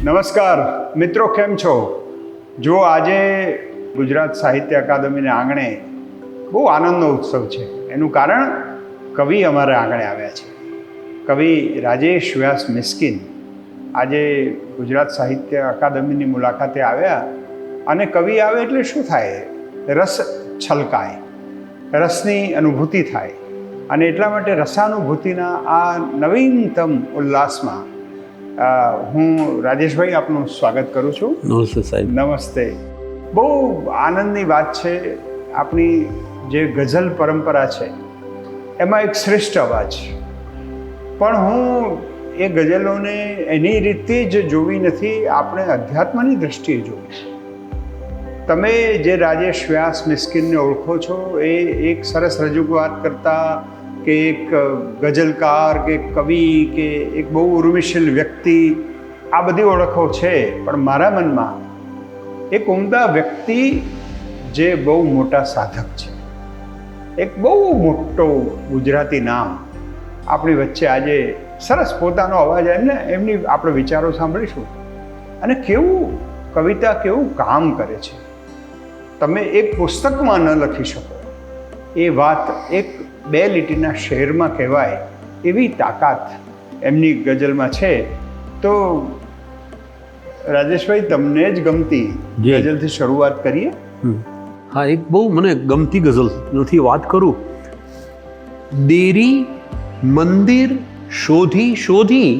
નમસ્કાર મિત્રો, કેમ છો? જો આજે ગુજરાત સાહિત્ય અકાદમીના આંગણે બહુ આનંદનો ઉત્સવ છે. એનું કારણ કવિ અમારા આંગણે આવ્યા છે. કવિ રાજેશ વ્યાસ મિસ્કિન આજે ગુજરાત સાહિત્ય અકાદમીની મુલાકાતે આવ્યા. અને કવિ આવે એટલે શું થાય? રસ છલકાય, રસની અનુભૂતિ થાય. અને એટલા માટે રસાનુભૂતિના આ નવીનતમ ઉલ્લાસમાં હું રાજેશભાઈ આપનું સ્વાગત કરું છું. નમસ્તે સાહેબ. નમસ્તે. બહુ આનંદની વાત છે. આપણી જે ગઝલ પરંપરા છે એમાં એક શ્રેષ્ઠ અવાજ, પણ હું એ ગઝલોને એની રીતે જ જોવી નથી, આપણે અધ્યાત્મની દ્રષ્ટિએ જોવી. તમે જે રાજેશ વ્યાસ મિસ્કિનને ઓળખો છો એ એક સરસ રજૂઆત કરતા કે એક ગઝલકાર કે કવિ કે એક બહુ ઉર્મિશીલ વ્યક્તિ, આ બધી ઓળખો છે. પણ મારા મનમાં એક ઉમદા વ્યક્તિ જે બહુ મોટા સાધક છે, એક બહુ મોટો ગુજરાતી નામ આપણી વચ્ચે આજે સરસ પોતાનો અવાજ, એમની આપણે વિચારો સાંભળીશું. અને કેવું કવિતા કેવું કામ કરે છે, તમે એક પુસ્તકમાં ન લખી શકો એ વાત એક બે લીટીના શેરમાં કહેવાય એવી તાકાત એમની ગઝલમાં છે. તો રાજેશભાઈ, તમને જ ગમતી ગઝલથી શરૂઆત કરીએ. હા, એક બહુ મને ગમતી ગઝલથી વાત કરું. દેરી મંદિર શોધી શોધી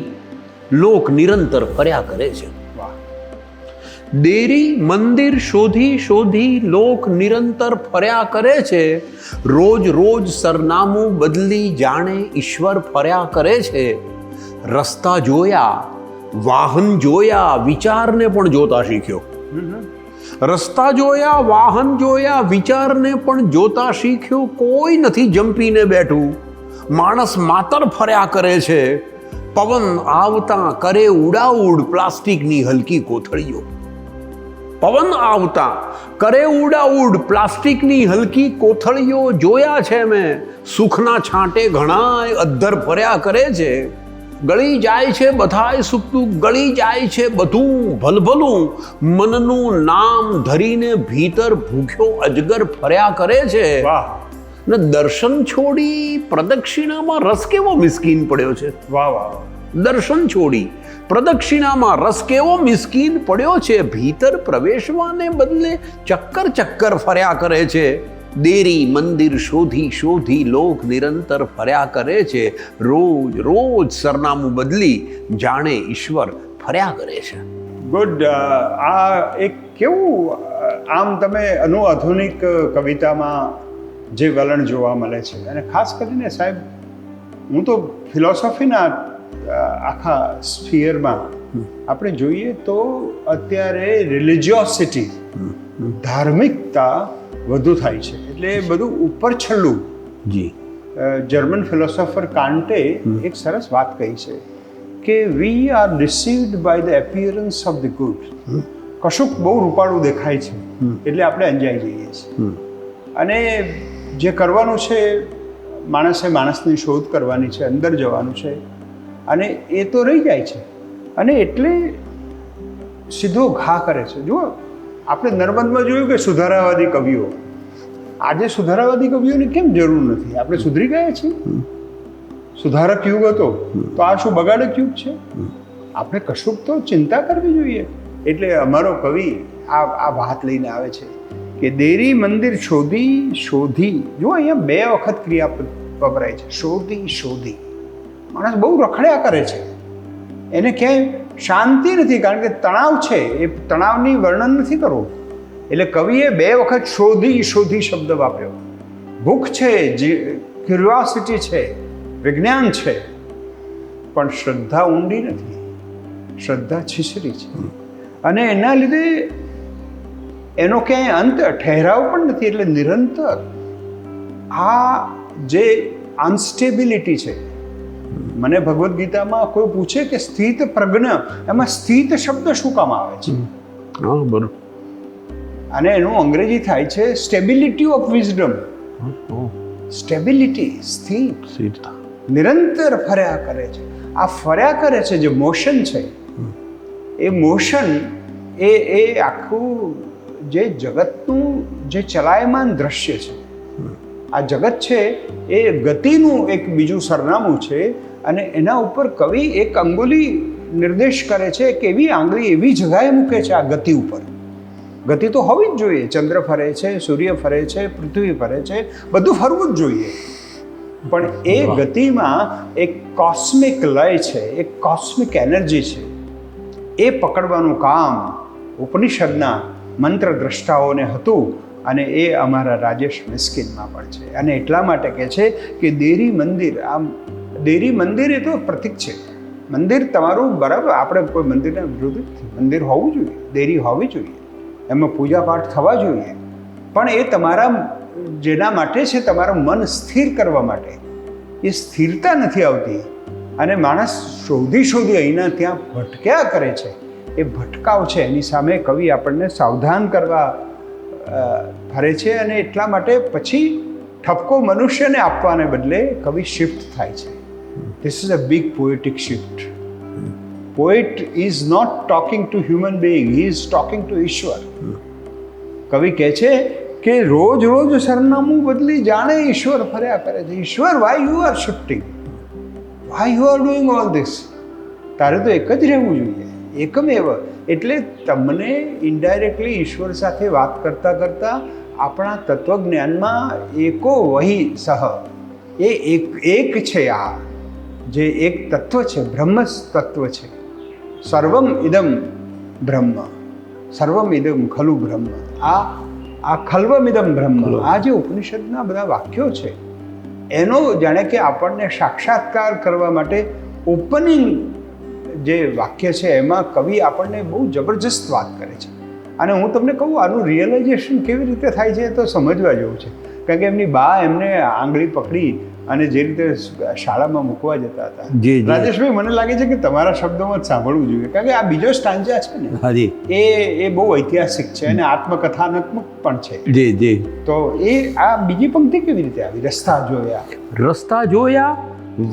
લોક નિરંતર ફર્યા કરે છે. દેરી મંદિર શોધી શોધી લોક નિરંતર ફર્યા કરે છે. રોજ રોજ સરનામું બદલી જાણે ઈશ્વર ફર્યા કરે છે. રસ્તા જોયા, વાહન જોયા, વિચારને પણ જોતા શીખ્યો. રસ્તા જોયા, વાહન જોયા, વિચારને પણ જોતા શીખ્યો. કોઈ નથી જંપીને બેઠું, માણસ માતર ફર્યા કરે છે. પવન આવતા કરે ઉડાઉડ પ્લાસ્ટિકની હલકી કોથળીઓ. પવન આવતા કરે ઉડાઉડ પ્લાસ્ટિકની હલકી કોથળીઓ. જોયા છે મેં સુખના છાંટે ઘણાય અદ્ધર ફર્યા કરે છે. ગળી જાય છે બધાય સુખતું, ગળી જાય છે બધું ભલભલું. મનનું નામ ધરીને ભીતર ભૂખ્યો અજગર ફર્યા કરે છે. ને દર્શન છોડી પ્રદક્ષિણામાં રસ કેવો મિસ્કીન પડ્યો છે. વાહ વાહ. દર્શન છોડી પ્રદક્ષિણામાં રસ કેવો મિસ્કીન પડ્યો છે. ભીતર પ્રવેશવાને બદલે ચક્કર ચક્કર ફર્યા કરે છે. દેરી મંદિર શોધી શોધી લોક નિરંતર ફર્યા કરે છે. રોજ રોજ સરનામું બદલી જાણે ઈશ્વર ફર્યા કરે છે. ગુડ. આ એક કેવું, આમ તમે આધુનિક કવિતામાં જે વલણ જોવા મળે છે, અને ખાસ કરીને સાહેબ, હું તો ફિલોસોફીના આખા સ્ફિયરમાં આપણે જોઈએ તો અત્યારે રિલિજિયોસિટી, ધાર્મિકતા વધુ થાય છે. એટલે બધું ઉપર છલ્લું. જી. જર્મન ફિલોસોફર કાન્ટે એક સરસ વાત કહી છે કે we are deceived by the appearance of the good. કશુંક બહુ રૂપાળું દેખાય છે એટલે આપણે અંજાઈ જઈએ છીએ. અને જે કરવાનું છે, માણસે માણસની શોધ કરવાની છે, અંદર જવાનું છે, અને એ તો રહી જાય છે. અને એટલે સીધો ઘા કરે છે. જુઓ, આપણે નર્મદમાં જોયું કે સુધારાવાદી કવિઓ. આજે સુધારાવાદી કવિઓની કેમ જરૂર નથી? આપણે સુધરી ગયા છીએ. સુધારક યુગ હતો તો આ શું બગાડક યુગ છે? આપણે કશુંક તો ચિંતા કરવી જોઈએ. એટલે અમારો કવિ આ વાત લઈને આવે છે કે દેરી મંદિર શોધી શોધી. જો અહીંયા બે વખત ક્રિયા વપરાય છે, શોધી શોધી. માણસ બહુ રખડ્યા કરે છે, એને ક્યાંય શાંતિ નથી, કારણ કે તણાવ છે. એ તણાવની વર્ણન નથી કરવું. એટલે કવિએ બે વખત શોધી શોધી શબ્દ વાપર્યો. ભૂખ છે, ક્યુરિયોસિટી છે, વિજ્ઞાન છે, પણ શ્રદ્ધા ઊંડી નથી, શ્રદ્ધા છીછરી છે. અને એના લીધે એનો ક્યાંય અંત, ઠહેરાવ પણ નથી. એટલે નિરંતર આ જે અનસ્ટેબિલિટી છે. મને ભગવદ્ ગીતામાં કોઈ પૂછે કે સ્થિત પ્રજ્ઞ, એમાં સ્થિત શબ્દ શું કામ આવે છે? બરોબર. અને એનું અંગ્રેજી થાય છે સ્ટેબિલિટી ઓફ વિઝડમ. સ્ટેબિલિટી, સ્થિરતા, નિરંતર ફર્યા કરે છે. આ ફર્યા કરે છે જે મોશન છે એ મોશન એ આખું જે જગતનું જે ચલાયમાન દ્રશ્ય છે, આ જગત છે એ ગતિનું એક બીજું સરનામું છે. અને એના ઉપર કવિ એક અંગુલી નિર્દેશ કરે છે કે એવી આંગળી એવી જગાએ મૂકે છે આ ગતિ ઉપર. ગતિ તો હોવી જ જોઈએ. ચંદ્ર ફરે છે, સૂર્ય ફરે છે, પૃથ્વી ફરે છે, બધું ફરવું જ જોઈએ. પણ એ ગતિમાં એક કોસ્મિક લય છે, એક કોસ્મિક એનર્જી છે. એ પકડવાનું કામ ઉપનિષદના મંત્ર દ્રષ્ટાઓને હતું અને એ અમારા રાજેશ મિસ્કિનમાં પણ છે. અને એટલા માટે કહે છે કે દેરી મંદિર, આમ દેરી મંદિર એ તો પ્રતીક છે. મંદિર તમારું બરાબર, આપણે કોઈ મંદિરના વિરોધ નથી. મંદિર હોવું જોઈએ, દેરી હોવી જોઈએ, એમાં પૂજાપાઠ થવા જોઈએ. પણ એ તમારા જેના માટે છે, તમારું મન સ્થિર કરવા માટે. એ સ્થિરતા નથી આવતી અને માણસ શોધી અહીંના ત્યાં ભટક્યા કરે છે. એ ભટકાવ છે, એની સામે કવિ આપણને સાવધાન કરવા ફરે છે. અને એટલા માટે પછી ઠપકો મનુષ્યને આપવાને બદલે કવિ શિફ્ટ થાય છે. This is a big poetic shift. Poet is not talking to human being, he is talking to ઈશ્વર. કવિ કહે છે કે રોજ રોજ સરનામું બદલી જાણે ઈશ્વર ફર્યા કરે છે. ઈશ્વર, why you are shifting, why you are doing all this. તારે તો એક જ રહેવું જોઈએ, એકમેવ. એટલે તમને ઇનડાયરેક્ટલી ઈશ્વર સાથે વાત કરતાં કરતાં આપણા તત્વજ્ઞાનમાં એકો વહી સહ, એ એક છે. આ જે એક તત્વ છે, બ્રહ્મ તત્વ છે. સર્વમ ઇદમ બ્રહ્મ, સર્વમ ઇદમ ખલુ બ્રહ્મ. આ ખલ્વમિદમ બ્રહ્મ, આ જે ઉપનિષદના બધા વાક્યો છે એનો જાણે કે આપણને સાક્ષાત્કાર કરવા માટે ઓપનિંગ જે વાક્ય છે એમાં કવિ આપણને બહુ જબરજસ્ત વાત કરે છે. અને હું તમને કહું, આનું રિયલાઇઝેશન કેવી રીતે થાય છે તો સમજવા જેવું છે. કારણ કે એમની બા એમને આંગળી પકડી અને જે રીતે શાળામાં મૂકવા જતા હતા. રાજેશભાઈ, મને લાગે છે કે તમારા શબ્દોમાં જ સાંભળવું જોઈએ, કારણ કે આ બીજો સ્ટાન્જા છે ને, એ બહુ ઐતિહાસિક છે અને આત્મકથાત્મક પણ છે. જી જી. તો એ આ બીજી પંક્તિ કેવી રીતે આવી? રસ્તા જોયા, રસ્તા જોયા,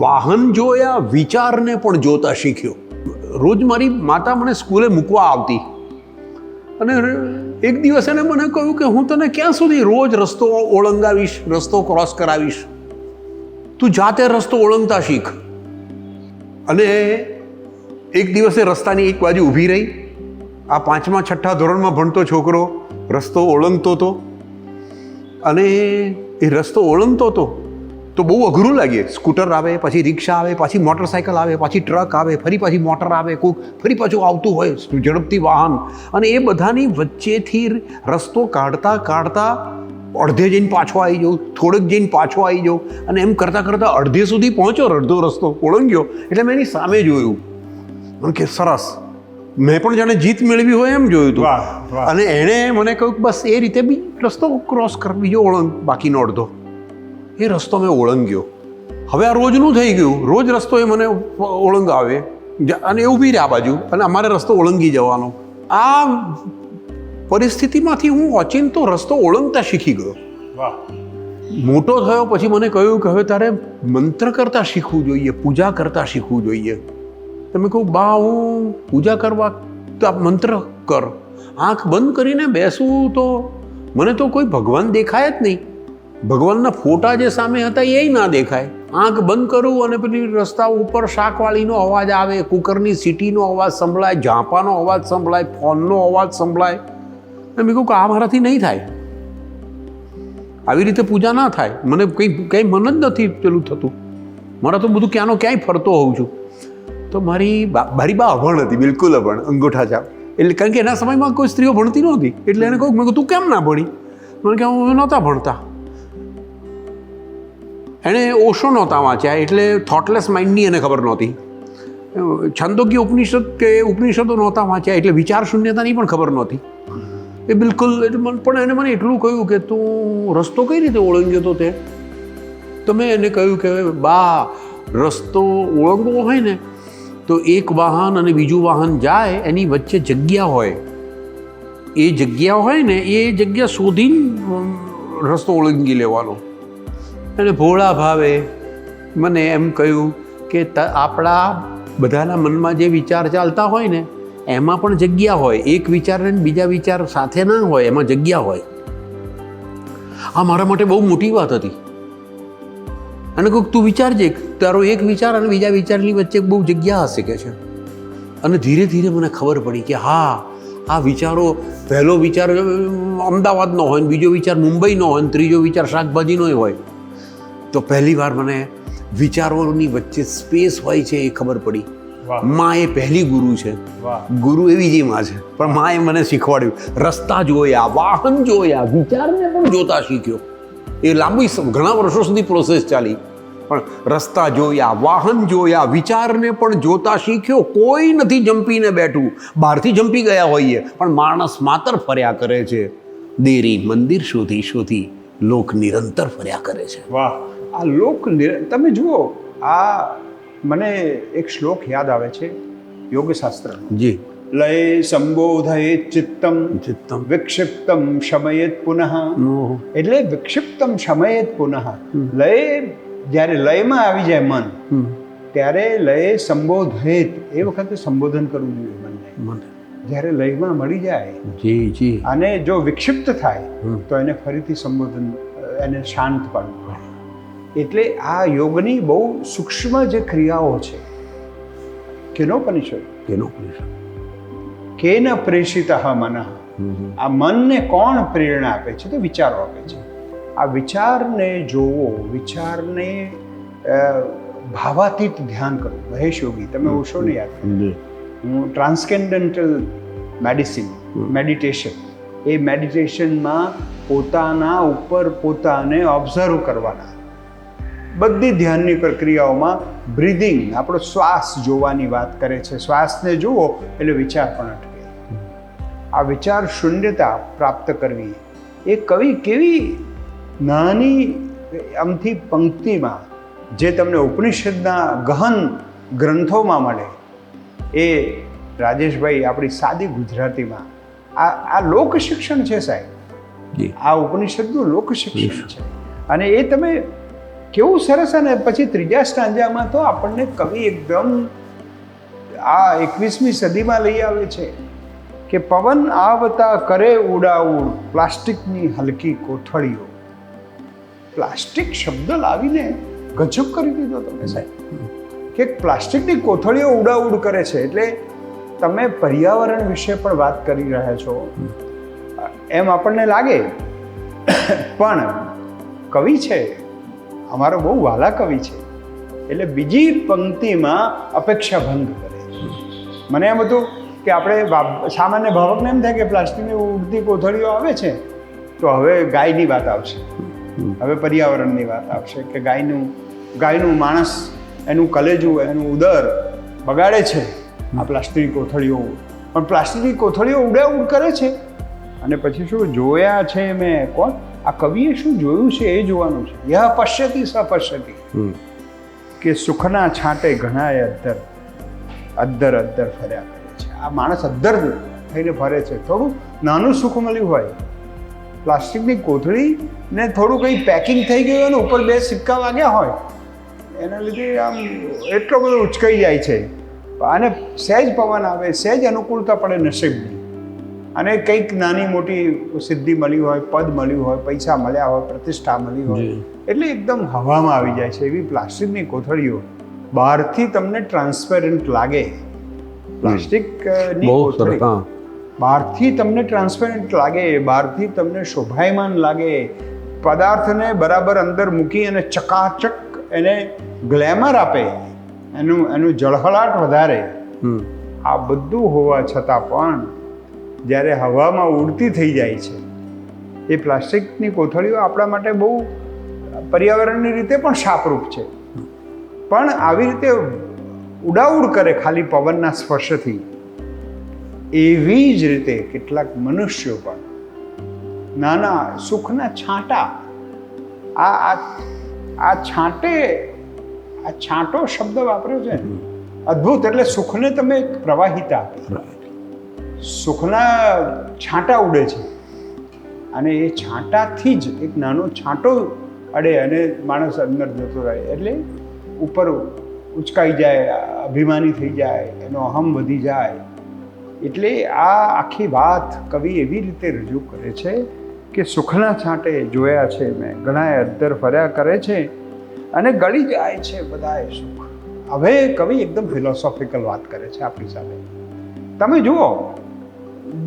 વાહન જોયા, વિચારને પણ જોતા શીખ્યો. રોજ મારી માતા મને સ્કૂલે મૂકવા આવતી અને એક દિવસ એને મને કહ્યું કે હું તને ક્યાં સુધી રોજ રસ્તો ઓળંગાવીશ, રસ્તો ક્રોસ કરાવીશ, તું જાતે રસ્તો ઓળંગતા શીખ. અને એક દિવસે રસ્તાની એક બાજુ ઊભી રહી. આ 5મા 6ઠ્ઠા ધોરણમાં ભણતો છોકરો રસ્તો ઓળંગતો હતો અને એ રસ્તો ઓળંગતો હતો તો બહુ અઘરું લાગે. સ્કૂટર આવે, પછી રિક્ષા આવે, પછી મોટરસાઇકલ આવે, પછી ટ્રક આવે, ફરી પાછી મોટર આવે, કોઈક ફરી પાછું આવતું હોય ઝડપથી વાહન. અને એ બધાની વચ્ચેથી રસ્તો કાઢતા કાઢતા અડધે જઈને પાછો આવી જાઉં, થોડેક જઈને પાછો આવી જાઉં અને એમ કરતાં કરતાં અડધે સુધી પહોંચ્યો, અડધો રસ્તો ઓળંગ્યો. એટલે મેં એની સામે જોયું કે સરસ, મેં પણ જાણે જીત મેળવી હોય એમ જોયું હતું. અને એણે મને કહ્યું કે બસ એ રીતે બી રસ્તો ક્રોસ કર, બીજો ઓળંગ બાકીનો અડધો. એ રસ્તો મેં ઓળંગ્યો. હવે આ રોજનું થઈ ગયું. રોજ રસ્તો એ મને ઓળંગાવે અને એ ઊભી રહે આ બાજુ અને અમારે રસ્તો ઓળંગી જવાનો. આ પરિસ્થિતિમાંથી હું ઓચિંતો રસ્તો ઓળંગતા શીખી ગયો. મોટો થયો પછી મને કહ્યું કે હવે તારે મંત્ર કરતા શીખવું જોઈએ, પૂજા કરતા શીખવું જોઈએ. તમે કહું, બા હું પૂજા કરવા તો આપ મંત્ર કર. આંખ બંધ કરીને બેસવું તો મને તો કોઈ ભગવાન દેખાય જ નહીં. ભગવાનના ફોટા જે સામે હતા એ ના દેખાય. આંખ બંધ કરું અને પેલી રસ્તા ઉપર શાકવાળીનો અવાજ આવે, કુકરની સીટીનો અવાજ સંભળાય, ઝાંપાનો અવાજ સંભળાય, ફોનનો અવાજ સંભળાય. મેં કહ્યું કે આ મારાથી નહીં થાય, આવી રીતે પૂજા ના થાય. મને કંઈ મન જ નથી પેલું થતું. મારા તો બધું ક્યાંનો ક્યાંય ફરતો હોઉં છું. તો મારી બા અભણ હતી, બિલકુલ અભણ, અંગૂઠા છાપ. એટલે કારણ કે એના સમયમાં કોઈ સ્ત્રીઓ ભણતી નહોતી. એટલે એને કહું, મેં કહ્યું તું કેમ ના ભણી? મને કે હું નહોતા ભણતા. એણે ઓશો નહોતા વાંચ્યા એટલે થોટલેસ માઇન્ડની એને ખબર નહોતી. છાંદોગ્ય ઉપનિષદ કે ઉપનિષદો નહોતા વાંચ્યા એટલે વિચાર શૂન્યતાની પણ ખબર નહોતી. એ બિલકુલ. પણ એને મને એટલું કહ્યું કે તું રસ્તો કઈ રીતે ઓળંગ્યો હતો તે? તો મેં એને કહ્યું કે બા, રસ્તો ઓળંગવો હોય ને તો એક વાહન અને બીજું વાહન જાય એની વચ્ચે જગ્યા હોય. એ જગ્યા હોય ને એ જગ્યા શોધીને રસ્તો ઓળંગી લેવાનો. અને ભોળા ભાવે મને એમ કહ્યું કે આપણા બધાના મનમાં જે વિચાર ચાલતા હોય ને એમાં પણ જગ્યા હોય, એક વિચાર ને બીજા વિચાર સાથે ના હોય, એમાં જગ્યા હોય. આ મારા માટે બહુ મોટી વાત હતી. અને કોઈક તું વિચારજે, તારો એક વિચાર અને બીજા વિચારની વચ્ચે બહુ જગ્યા હશે કે છે. અને ધીરે ધીરે મને ખબર પડી કે હા, આ વિચારો, પહેલો વિચાર અમદાવાદનો હોય, બીજો વિચાર મુંબઈનો હોય, ત્રીજો વિચાર શાકભાજીનો હોય. તો પહેલી વાર મને વિચારોની વચ્ચે સ્પેસ હોય છે એ ખબર પડી. માં એ પહેલી ગુરુ છે. ગુરુ એવી જ માં છે, પણ માં એ મને શીખવાડ્યું. રસ્તા જોયા, વાહન જોયા, વિચારને પણ જોતા શીખ્યો. એ લાંબી ઘણા વર્ષો સુધી પ્રોસેસ ચાલી, પણ રસ્તા જોયા, વાહન જોયા, વિચારને પણ જોતા શીખ્યો. કોઈ નથી જંપીને બેઠું, બહારથી જંપી ગયા હોઈએ, પણ માણસ માત્ર ફર્યા કરે છે. દેરી મંદિર શોધી શોધી લોક નિરંતર ફર્યા કરે છે. વાહ, આ લોક તમે જુઓ, આ મને એક શ્લોક યાદ આવે છે યોગશાસ્ત્રનો. જી. લય સંબોધયેત ચિત્તમ ચિત્તમ વિક્ષિપ્તમ શમયેત પુનઃ. એટલે વિક્ષિપ્તમ શમયેત પુનઃ. લય, જ્યારે લયમાં આવી જાય મન, ત્યારે લય સંબોધયેત, એ વખતે સંબોધન કરવું જોઈએ મનને. જ્યારે લયમાં મળી જાય, જી જી, અને જો વિક્ષિપ્ત થાય તો એને ફરીથી સંબોધન, એને શાંત પાડવું પડે. એટલે આ યોગની બહુ સૂક્ષ્મ જે ક્રિયાઓ છે. કેનોપનિષદ, કેન પ્રેષિતઃ મનઃ. આ મનને કોણ પ્રેરણા આપે છે? તો વિચારો આપે છે. આ વિચારને જોવો, વિચારને ભાવાતીત ધ્યાન કરવું. મહેશ યોગી, તમે ઓશોને યાદ કરો. હું ટ્રાન્સકેન્ડન્ટલ મેડિટેશન, એ મેડિટેશનમાં પોતાના ઉપર પોતાને ઓબ્ઝર્વ કરવાના. બધી ધ્યાનની પ્રક્રિયાઓમાં બ્રીધિંગ, આપણો શ્વાસ જોવાની વાત કરે છે. શ્વાસને જુઓ એટલે વિચાર પણ અટકે. આ વિચાર શૂન્યતા પ્રાપ્ત કરવી, એ કવિ કેવી નાની અમથી પંક્તિમાં, જે તમને ઉપનિષદના ગહન ગ્રંથોમાં મળે, એ રાજેશભાઈ આપણી સાદી ગુજરાતીમાં આ લોક શિક્ષણ છે સાહેબ. આ ઉપનિષદનું લોક શિક્ષણ છે. અને એ તમે કેવું સરસ. અને પછી ત્રીજા સ્ટાન્જામાં તો આપણને કવિ એકદમ આ 21મી સદીમાં લઈ આવે છે કે પવન આવતા કરે ઉડાઉડ પ્લાસ્ટિકની હલકી કોથળીઓ. પ્લાસ્ટિક શબ્દ લાવીને ગજબ કરી દીધો તમે સાહેબ, કે પ્લાસ્ટિકની કોથળીઓ ઉડાઉડ કરે છે. એટલે તમે પર્યાવરણ વિશે પણ વાત કરી રહ્યા છો એમ આપણને લાગે, પણ કવિ છે, અમારો બહુ વાલા કવિ છે, એટલે બીજી પંક્તિમાં અપેક્ષા ભંગ કરે છે. મને એમ હતું કે આપણે સામાન્ય ભાવકને એમ થાય કે પ્લાસ્ટિકની ઉડતી કોથળીઓ આવે છે તો હવે ગાયની વાત આવશે, હવે પર્યાવરણની વાત આવશે, કે ગાયનું માણસ એનું કલેજું, એનું ઉદર બગાડે છે આ પ્લાસ્ટિકની કોથળીઓ. પણ પ્લાસ્ટિકની કોથળીઓ ઉડાઉડ કરે છે. અને પછી શું જોયા છે મેં, કોણ આ કવિએ શું જોયું છે એ જોવાનું છે. યહ પશ્યતિ સ પશ્યતિ, કે સુખના છાંટે ઘણાએ અદ્દર ફર્યા કરે છે. આ માણસ અદ્દર થઈને ફરે છે. થોડું નાનું સુખ મળ્યું હોય, પ્લાસ્ટિકની કોથળીને થોડું કંઈ પેકિંગ થઈ ગયું હોય ને ઉપર 2 સિક્કા વાગ્યા હોય, એના લીધે આમ એટલો બધો ઉચકાઈ જાય છે. અને સહેજ પવન આવે, સહેજ અનુકૂળતા પડે નસીબની, અને કંઈક નાની મોટી સિદ્ધિ મળી હોય, પદ મળ્યું હોય, પૈસા મળ્યા હોય, પ્રતિષ્ઠા મળી હોય, એટલે એકદમ હવામાં આવી જાય છે. એવી પ્લાસ્ટિકની કોથળીઓ બહારથી તમને ટ્રાન્સપેરન્ટ લાગે. પ્લાસ્ટિકની કોથળી બહારથી તમને ટ્રાન્સપેરન્ટ લાગે, બહારથી તમને શોભાયમાન લાગે, પદાર્થને બરાબર અંદર મૂકી અને ચકાચક એને ગ્લેમર આપે, એનું ઝળહળાટ વધારે. આ બધું હોવા છતાં પણ જ્યારે હવામાં ઉડતી થઈ જાય છે એ પ્લાસ્ટિકની કોથળીઓ આપણા માટે બહુ પર્યાવરણની રીતે પણ શાપરૂપ છે. પણ આવી રીતે ઉડાઉડ કરે ખાલી પવનના સ્પર્શથી, એવી જ રીતે કેટલાક મનુષ્યો પણ નાના સુખના છાંટા, આ છાંટો શબ્દ વાપર્યો છે અદ્ભુત. એટલે સુખને તમે એક પ્રવાહિતા આપી, સુખના છાંટા ઉડે છે, અને એ છાંટાથી જ એક નાનો છાંટો અડે અને માણસ અંદર જતો રહે, એટલે ઉપર ઉચકાઈ જાય, અભિમાની થઈ જાય, એનો અહમ વધી જાય. એટલે આ આખી વાત કવિ એવી રીતે રજૂ કરે છે કે સુખના છાંટે જોયા છે મેં, ઘણાએ અદ્ધર ફર્યા કરે છે અને ગળી જાય છે બધાએ સુખ. હવે કવિ એકદમ ફિલોસોફિકલ વાત કરે છે આપણી સાથે. તમે જુઓ,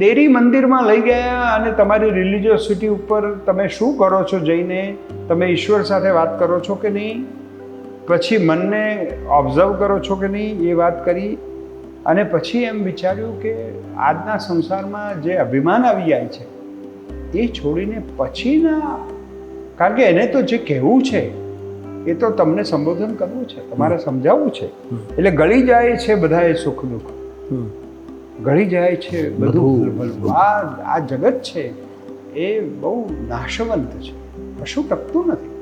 દેરી મંદિરમાં લઈ ગયા અને તમારી રિલિજિયોસિટી ઉપર તમે શું કરો છો જઈને? તમે ઈશ્વર સાથે વાત કરો છો કે નહીં? પછી મનને ઓબ્ઝર્વ કરો છો કે નહીં? એ વાત કરી. અને પછી એમ વિચાર્યું કે આજના સંસારમાં જે અભિમાન આવી જાય છે એ છોડીને પછીના, કારણ કે એને તો જે કહેવું છે એ તો તમને સંબોધન કરવું છે, તમારે સમજાવવું છે. એટલે ગળી જાય છે બધાએ સુખ દુઃખ, ગળી જાય છે બધું ભલું. આ જગત છે એ બહુ નાશવંત છે, કશું ટકતું નથી.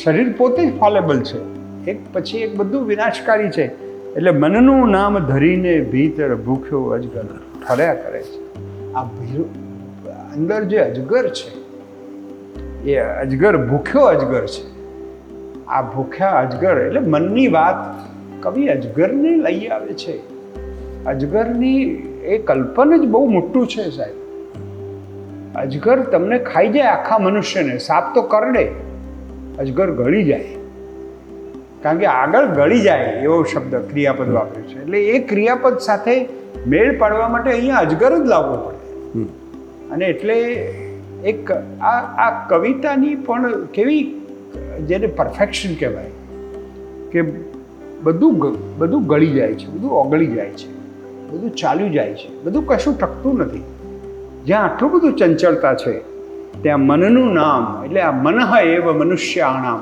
શરીર પોતે જ ફોલેબલ છે, એક પછી એક બધું વિનાશકારી છે. એટલે મનનું નામ ધરીને ભીતર ભૂખ્યો અજગર ફર્યા કરે છે. આ અંદર જે અજગર છે એ અજગર ભૂખ્યો અજગર છે. આ ભૂખ્યા અજગર એટલે મનની વાત કવિ અજગરને લઈ આવે છે. અજગરની એ કલ્પન જ બહુ મોટું છે સાહેબ. અજગર તમને ખાઈ જાય આખા મનુષ્યને. સાપ તો કરડે, અજગર ગળી જાય. કારણ કે આગળ ગળી જાય એવો શબ્દ ક્રિયાપદ વાપર્યું છે. એટલે એ ક્રિયાપદ સાથે મેળ પાડવા માટે અહીંયા અજગર જ લાવવો પડે. અને એટલે એક આ કવિતાની પણ કેવી, જેને પરફેક્શન કહેવાય, કે બધું ગળી જાય છે, બધું ઓગળી જાય છે, બધું ચાલ્યું જાય છે, બધું કશું ટકતું નથી. જ્યાં આટલું બધું ચંચળતા છે ત્યાં મનનું નામ, એટલે આ મનઃ એવ મનુષ્યાણામ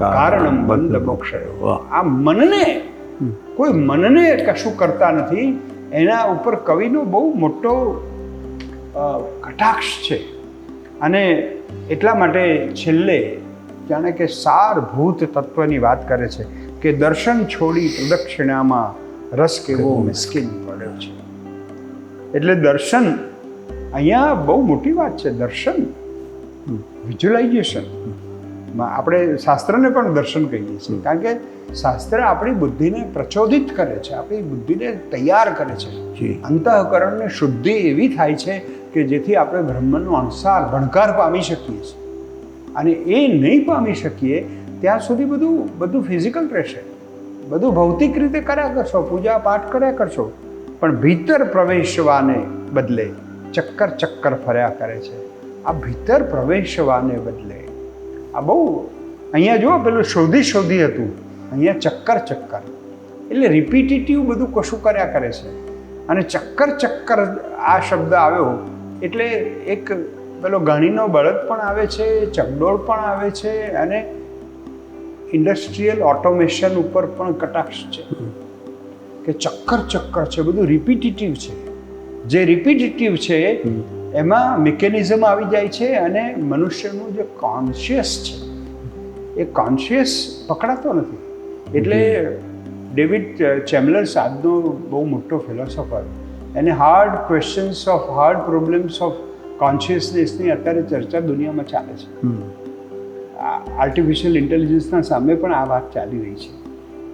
કારણમ બંધ મોક્ષયો. આ મનને, કોઈ મનને કશું કરતા નથી. એના ઉપર કવિનો બહુ મોટો કટાક્ષ છે. અને એટલા માટે છેલ્લે જાણે કે સારભૂત તત્વની વાત કરે છે કે દર્શન છોડી પ્રદક્ષિણામાં રસ કેવો મિસ્કીન પડ્યો છે. એટલે દર્શન અહીંયા બહુ મોટી વાત છે. દર્શન, વિઝ્યુલાઇઝેશન. આપણે શાસ્ત્રને પણ દર્શન કહીએ છીએ, કારણ કે શાસ્ત્ર આપણી બુદ્ધિને પ્રચોદિત કરે છે, આપણી બુદ્ધિને તૈયાર કરે છે. અંતઃકરણની શુદ્ધિ એવી થાય છે કે જેથી આપણે બ્રહ્મનો અણસાર ભણકાર પામી શકીએ છીએ. અને એ નહીં પામી શકીએ ત્યાં સુધી બધું ફિઝિકલ રહેશે, બધું ભૌતિક રીતે કર્યા કરશો, પૂજા પાઠ કર્યા કરશો, પણ ભીતર પ્રવેશવાને બદલે ચક્કર ફર્યા કરે છે. આ ભીતર પ્રવેશવાને બદલે આ બહુ, અહીંયા જુઓ, પેલું શોધી હતું, અહીંયા ચક્કર એટલે રિપીટેટિવ બધું કશું કર્યા કરે છે. અને ચક્કર આ શબ્દ આવ્યો એટલે એક પેલો ઘણીનો બળદ પણ આવે છે, ચકડોળ પણ આવે છે, અને ઇન્ડસ્ટ્રીયલ ઓટોમેશન ઉપર પણ કટાક્ષ છે કે ચક્કર છે, બધું રિપીટેટિવ છે. જે રિપીટેટિવ છે એમાં મિકેનિઝમ આવી જાય છે અને મનુષ્યનું જે કોન્શિયસ છે એ કોન્શિયસ પકડાતો નથી. એટલે ડેવિડ ચેમ્બર્સ આજનો બહુ મોટો ફિલોસોફર, એને hard questions of hard problems of કોન્શિયસનેસની અત્યારે ચર્ચા દુનિયામાં ચાલે છે. આર્ટિફિશિયલ ઇન્ટેલિજન્સના સામે પણ આ વાત ચાલી રહી છે.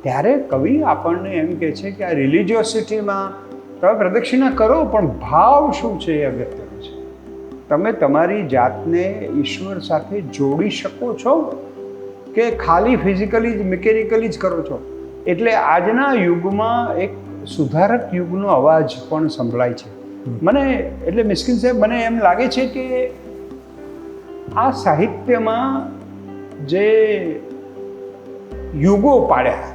ત્યારે કવિ આપણને એમ કહે છે કે આ રિલિજિયોસિટીમાં તમે પ્રદક્ષિણા કરો, પણ ભાવ શું છે એ અગત્યનું છે. તમે તમારી જાતને ઈશ્વર સાથે જોડી શકો છો કે ખાલી ફિઝિકલી જ, મિકેનિકલી જ કરો છો. એટલે આજના યુગમાં એક સુધારક યુગનો અવાજ પણ સંભળાય છે મને. એટલે મિસ્કિન સાહેબ, મને એમ લાગે છે કે આ સાહિત્યમાં જે યુગો પાડ્યા,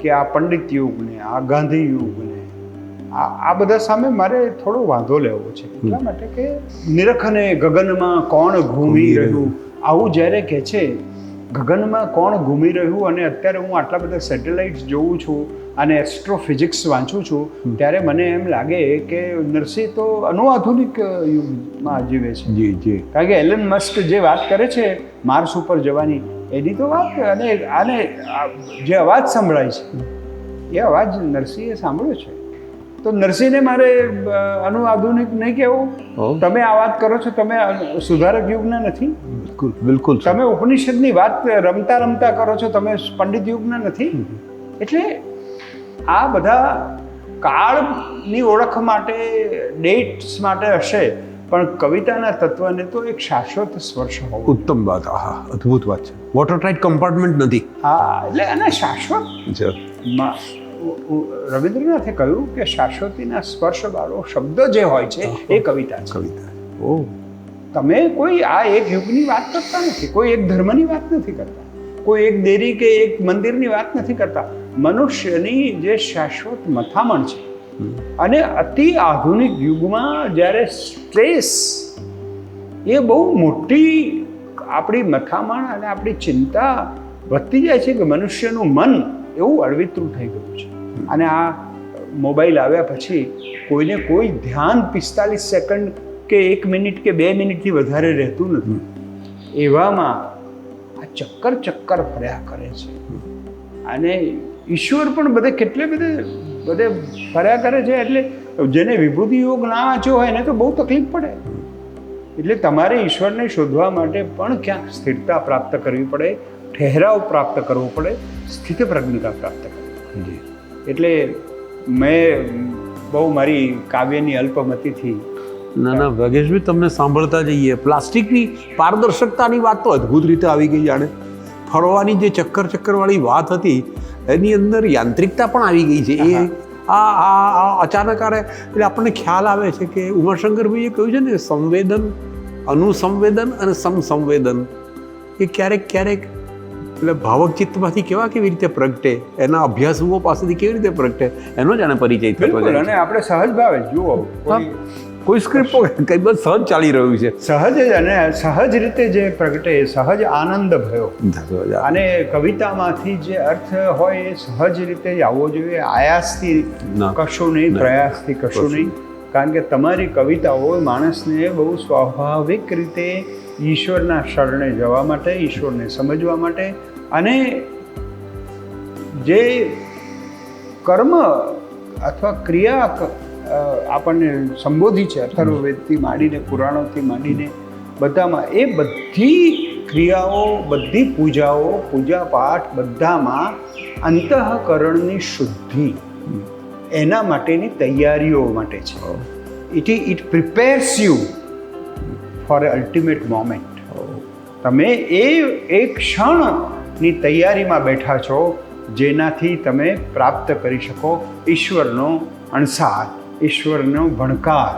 કે આ પંડિત યુગને, આ ગાંધી યુગને, આ બધા સામે મારે થોડો વાંધો લેવો છે. એટલા માટે કે નિરખને ગગનમાં કોણ ઘૂમી રહ્યું, આવું જ્યારે કહે છે, ગગનમાં કોણ ઘૂમી રહ્યું. અને અત્યારે હું આટલા બધા સેટેલાઇટ્સ જોઉં છું અને એસ્ટ્રોફિઝિક્સ વાંચું છું, ત્યારે મને એમ લાગે કે નરસિંહ તો અનુઆધુનિક યુગમાં જીવે છે. કારણ કે એલન મસ્ક જે વાત કરે છે માર્સ ઉપર જવાની, એની તો વાત, અને જે અવાજ સંભળાય છે એ અવાજ નરસિંહે સાંભળ્યો છે. તો નરસિંહને મારે અનુઆધુનિક નહીં કહેવું. તમે આ વાત કરો છો, તમે સુધારક યુગના નથી. બિલકુલ. તમે ઉપનિષદની વાત રમતા કરો છો, તમે પંડિત યુગના નથી. એટલે આ બધા કાળની ઓળખ માટે, ડેટ્સ માટે હશે, પણ કવિતાના તત્વને તો એક શાશ્વત સ્પર્શ હોવો. ઉત્તમ વાત. આહા, અદ્ભુત વાત છે. વોટર ટાઇટ કમ્પાર્ટમેન્ટ નથી. હા, એટલે અને શાશ્વત રવિન્દ્રનાથે કહ્યું કે શાશ્વતીના સ્પર્શવાળો શબ્દ જે હોય છે એ કવિતા છે. કવિતા. ઓ, તમે કોઈ આ એક યુગની વાત કરતા નથી, કોઈ એક ધર્મની વાત નથી કરતા, કોઈ એક દેરી કે એક મંદિરની વાત નથી કરતા. મનુષ્યની જે શાશ્વત મથામણ છે, અને અતિ આધુનિક યુગમાં જ્યારે સ્ટ્રેસ એ બહુ મોટી આપણી મથામણ અને આપણી ચિંતા વધતી જાય છે કે મનુષ્યનું મન એવું અળવિતરું થઈ ગયું છે. અને આ મોબાઈલ આવ્યા પછી કોઈને કોઈ ધ્યાન 45 સેકન્ડ કે 1 મિનિટ કે 2 મિનિટથી વધારે રહેતું નથી. એવામાં આ ચક્કર ફર્યા કરે છે. અને ઈશ્વર પણ કેટલે બધે ફર્યા કરે છે. એટલે જેને વિભૂતિ યોગ ના વાંચ્યો હોય એને તો બહુ તકલીફ પડે. એટલે તમારે ઈશ્વરને શોધવા માટે પણ ક્યાંક સ્થિરતા પ્રાપ્ત કરવી પડે, ઠહેરાવ પ્રાપ્ત કરવો પડે, સ્થિતપ્રજ્ઞતા પ્રાપ્ત કરવી પડે. એટલે મેં બહુ મારી કાવ્યની અલ્પમતિથી ના ના ભાગેશભાઈ, તમને સાંભળતા જઈએ. પ્લાસ્ટિકની પારદર્શકતાની વાત તો અદ્ભુત રીતે આવી ગઈ. જાણે ફરવાની જે ચક્કરવાળી વાત હતી એની અંદર યાંત્રિકતા પણ આવી ગઈ છે. એ આ અચાનક એટલે આપણને ખ્યાલ આવે છે કે ઉમાશંકરભાઈએ કહ્યું છે ને, સંવેદન, અનુસંવેદન અને સમસંવેદન એ ક્યારેક એટલે ભાવક ચિત્તમાંથી કેવી રીતે પ્રગટે, એના અભ્યાસુઓ પાસેથી કેવી રીતે પ્રગટે, એનો જ આને પરિચય થતો જાય. અને આપણે સહજ ભાવે જુઓ, કોઈ સ્ક્રિપ્ટ કંઈ બસ સહજ ચાલી રહ્યું છે. સહજ જ, અને સહજ રીતે જે પ્રગટે, સહજ આનંદ ભયો. અને કવિતામાંથી જે અર્થ હોય એ સહજ રીતે જ આવવો જોઈએ. આયાસથી કશું નહીં, પ્રયાસથી કશું નહીં. કારણ કે તમારી કવિતાઓ માણસને બહુ સ્વાભાવિક રીતે ઈશ્વરના શરણે જવા માટે, ઈશ્વરને સમજવા માટે, અને જે કર્મ અથવા ક્રિયા આપણને સંબોધી છે અથર્વવેદથી માંડીને, પુરાણોથી માંડીને, બધામાં એ બધી ક્રિયાઓ, બધી પૂજાઓ, પૂજાપાઠ બધામાં અંતઃકરણની શુદ્ધિ, એના માટેની તૈયારીઓ માટે છે. It prepares you for A ultimate moment. તમે એ ક્ષણની તૈયારીમાં બેઠા છો જેનાથી તમે પ્રાપ્ત કરી શકો ઈશ્વરનો અણસાર, ઈશ્વરનો ભણકાર.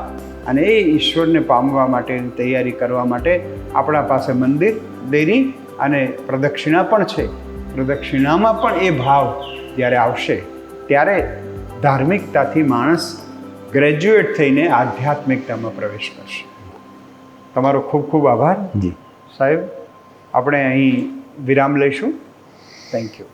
અને એ ઈશ્વરને પામવા માટેની તૈયારી કરવા માટે આપણા પાસે મંદિર, દેરી અને પ્રદક્ષિણા પણ છે. પ્રદક્ષિણામાં પણ એ ભાવ જ્યારે આવશે ત્યારે ધાર્મિકતાથી માણસ ગ્રેજ્યુએટ થઈને આધ્યાત્મિકતામાં પ્રવેશ કરશે. તમારો ખૂબ ખૂબ આભાર. જી સાહેબ, આપણે અહીં વિરામ લઈશું. Thank you.